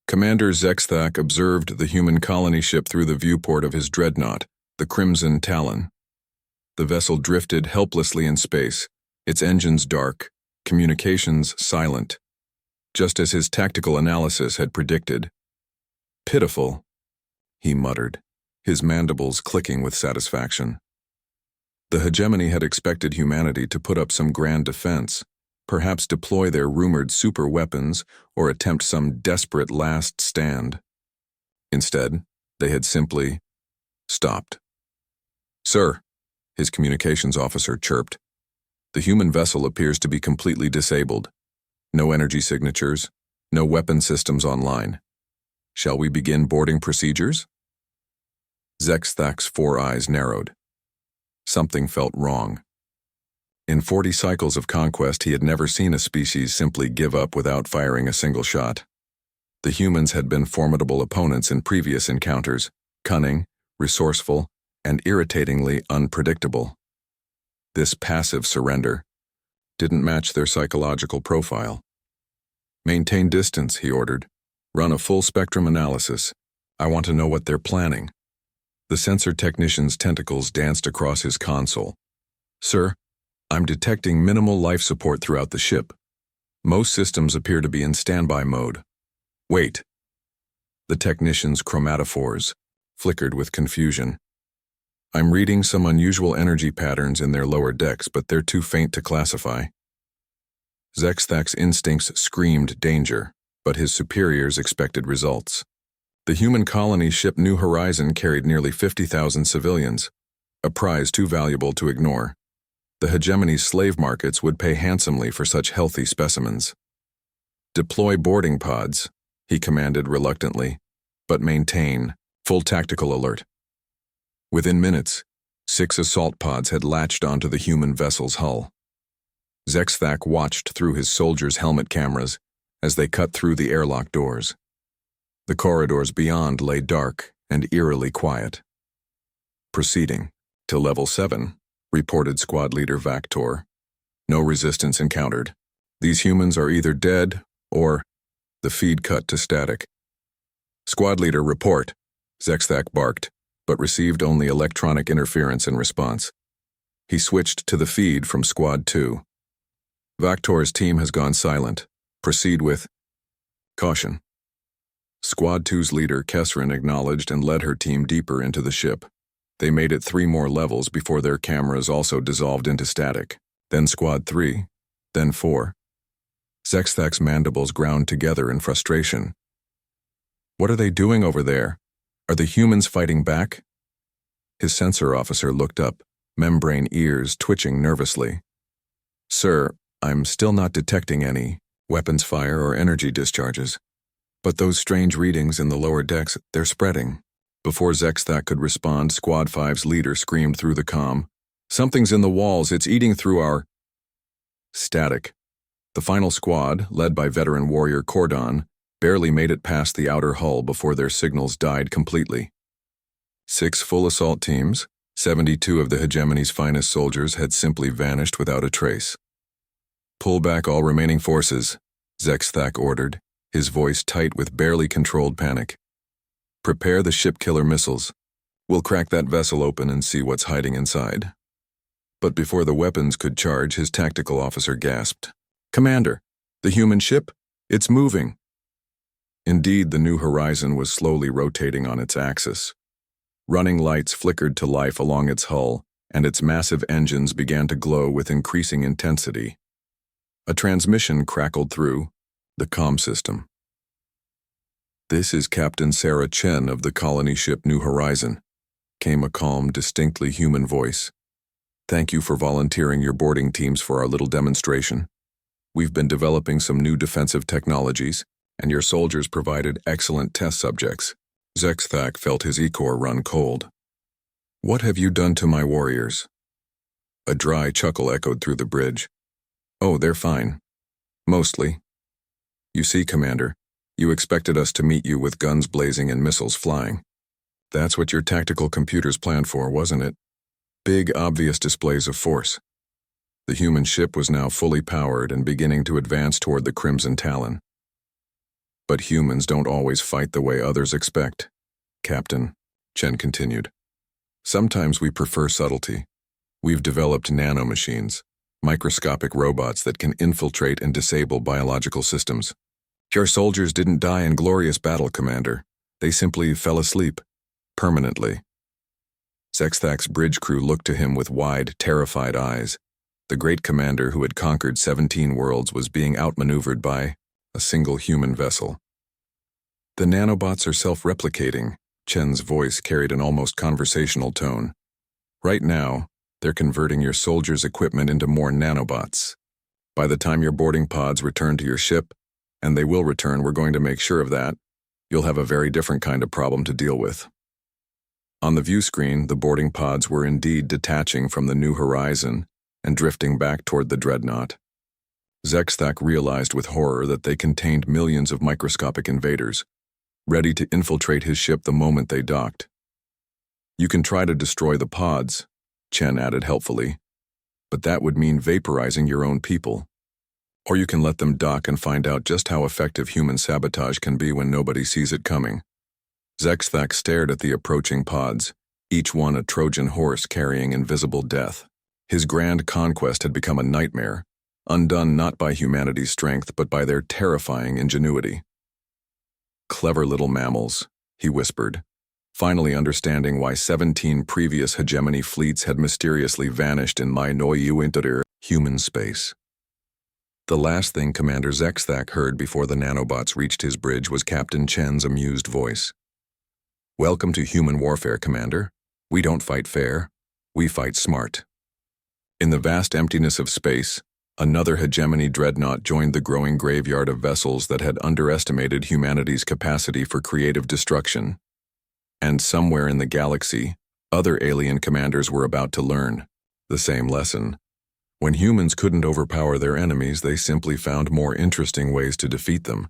Commander Zexthak observed the human colony ship through the viewport of his dreadnought, the Crimson Talon. The vessel drifted helplessly in space, its engines dark, communications silent, just as his tactical analysis had predicted. Pitiful, he muttered, his mandibles clicking with satisfaction. The hegemony had expected humanity to put up some grand defense, perhaps deploy their rumored super weapons or attempt some desperate last stand. Instead, they had simply stopped. "Sir," his communications officer chirped, "the human vessel appears to be completely disabled. No energy signatures, no weapon systems online. Shall we begin boarding procedures?" Zexthak's four eyes narrowed. Something felt wrong. In 40 cycles of conquest, he had never seen a species simply give up without firing a single shot. The humans had been formidable opponents in previous encounters, cunning, resourceful, and irritatingly unpredictable. This passive surrender didn't match their psychological profile. "Maintain distance," he ordered. "Run a full-spectrum analysis. I want to know what they're planning." The sensor technician's tentacles danced across his console. "Sir, I'm detecting minimal life support throughout the ship. Most systems appear to be in standby mode." "Wait." The technician's chromatophores flickered with confusion. "I'm reading some unusual energy patterns in their lower decks, but they're too faint to classify." Zexthak's instincts screamed danger, but his superiors expected results. The human colony ship New Horizon carried nearly 50,000 civilians, a prize too valuable to ignore. The hegemony's slave markets would pay handsomely for such healthy specimens. "Deploy boarding pods," he commanded reluctantly, "but maintain full tactical alert." Within minutes, 6 assault pods had latched onto the human vessel's hull. Zexthak watched through his soldiers' helmet cameras as they cut through the airlock doors. The corridors beyond lay dark and eerily quiet. "Proceeding to Level 7, reported Squad Leader Vactor. "No resistance encountered. These humans are either dead or—" The feed cut to static. "Squad Leader, report," Zexthak barked, but received only electronic interference in response. He switched to the feed from Squad 2. "Vactor's team has gone silent. Proceed with caution." Squad 2's leader, Kesrin, acknowledged and led her team deeper into the ship. They made it 3 more levels before their cameras also dissolved into static. Then Squad 3, then 4. Zexthak's mandibles ground together in frustration. "What are they doing over there? Are the humans fighting back?" His sensor officer looked up, membrane ears twitching nervously. "Sir, I'm still not detecting any weapons fire or energy discharges. But those strange readings in the lower decks, they're spreading." Before Zexthak could respond, Squad 5's leader screamed through the comm, "Something's in the walls, it's eating through our—" Static. The final squad, led by veteran warrior Cordon, barely made it past the outer hull before their signals died completely. 6 full assault teams, 72 of the hegemony's finest soldiers, had simply vanished without a trace. "Pull back all remaining forces," Zexthak ordered, his voice tight with barely controlled panic. "Prepare the ship-killer missiles. We'll crack that vessel open and see what's hiding inside." But before the weapons could charge, his tactical officer gasped. "Commander, the human ship? It's moving." Indeed, the New Horizon was slowly rotating on its axis. Running lights flickered to life along its hull, and its massive engines began to glow with increasing intensity. A transmission crackled through the comm system. "This is Captain Sarah Chen of the colony ship New Horizon," came a calm, distinctly human voice. "Thank you for volunteering your boarding teams for our little demonstration. We've been developing some new defensive technologies, and your soldiers provided excellent test subjects." Zexthak felt his echor run cold. "What have you done to my warriors?" A dry chuckle echoed through the bridge. "Oh, they're fine. Mostly. You see, Commander, you expected us to meet you with guns blazing and missiles flying. That's what your tactical computers planned for, wasn't it? Big, obvious displays of force." The human ship was now fully powered and beginning to advance toward the Crimson Talon. But humans don't always fight the way others expect. Captain, Chen continued. Sometimes we prefer subtlety. We've developed nanomachines, microscopic robots that can infiltrate and disable biological systems. Your soldiers didn't die in glorious battle, Commander. They simply fell asleep. Permanently. Zexthak's bridge crew looked to him with wide, terrified eyes. The great commander who had conquered 17 worlds was being outmaneuvered by a single human vessel. The nanobots are self-replicating. Chen's voice carried an almost conversational tone. Right now, they're converting your soldiers' equipment into more nanobots. By the time your boarding pods return to your ship, and they will return, we're going to make sure of that, you'll have a very different kind of problem to deal with. On the view screen, the boarding pods were indeed detaching from the new horizon and drifting back toward the dreadnought. Zexthak realized with horror that they contained millions of microscopic invaders, ready to infiltrate his ship the moment they docked. You can try to destroy the pods, Chen added helpfully, but that would mean vaporizing your own people. Or you can let them dock and find out just how effective human sabotage can be when nobody sees it coming. Zexthak stared at the approaching pods, each one a Trojan horse carrying invisible death. His grand conquest had become a nightmare, undone not by humanity's strength but by their terrifying ingenuity. Clever little mammals, he whispered, finally understanding why 17 previous hegemony fleets had mysteriously vanished in my neue Interior human space. The last thing Commander Zexthak heard before the nanobots reached his bridge was Captain Chen's amused voice. Welcome to human warfare, Commander. We don't fight fair, we fight smart. In the vast emptiness of space, another hegemony dreadnought joined the growing graveyard of vessels that had underestimated humanity's capacity for creative destruction. And somewhere in the galaxy, other alien commanders were about to learn the same lesson. When humans couldn't overpower their enemies, they simply found more interesting ways to defeat them.